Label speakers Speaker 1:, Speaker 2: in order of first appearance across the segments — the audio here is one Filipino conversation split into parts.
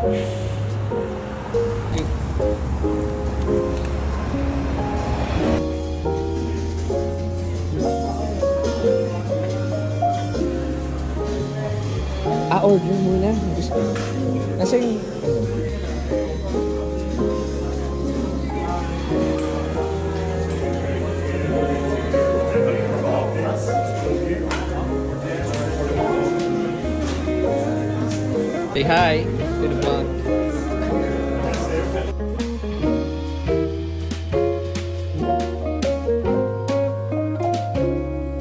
Speaker 1: Order muna. Kasi yung... Say hi to the vlog.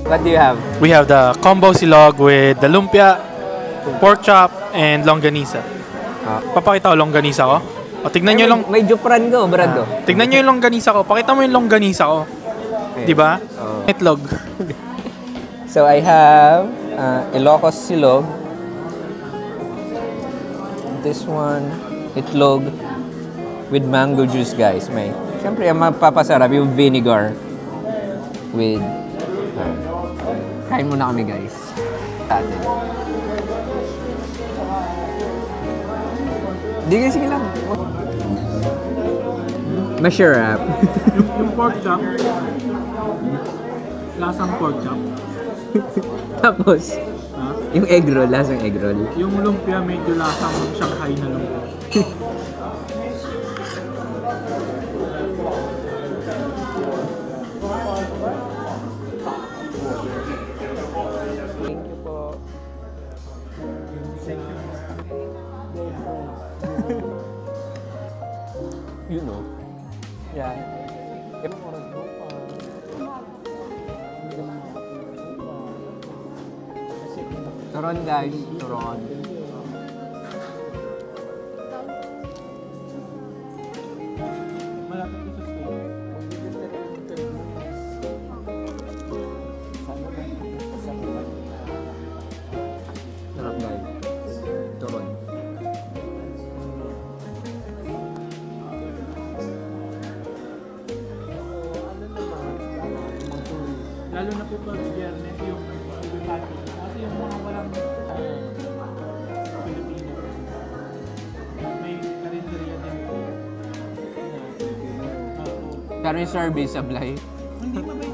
Speaker 1: What do you have?
Speaker 2: We have the combo silog with the lumpia, pork chop, and longganisa. Papakita ko longganisa ko. O, tignan nyo lang.
Speaker 1: May jupran ko, Brad.
Speaker 2: Tignan nyo yung longganisa ko. Pakita mo yung longganisa ko. Okay. Diba? Oh. Itlog.
Speaker 1: So I have Ilocos silog. This one, itlog with mango juice, guys. May, siyempre, ang mapapasarap yung vinegar with... kain muna kami, guys. Tatin. Sige, sige lang. Masarap.
Speaker 2: yung pork chop, lasang pork chop.
Speaker 1: Tapos, yung egg roll, lasang egg roll.
Speaker 2: Yung lumpia, medyo lasang Shanghai na lumpia.
Speaker 1: Thank you po. You know. Yeah. Yep. Turon, guys. Turon.
Speaker 2: Malapit ito sa school.
Speaker 1: Sarap, guys. Turon.
Speaker 2: Lalo na po pag biyernes yung ibibati. Kasi yung mga walang Pilipino, may karinderya din po.
Speaker 1: Pero yung service, sablay.
Speaker 2: Hindi pa ba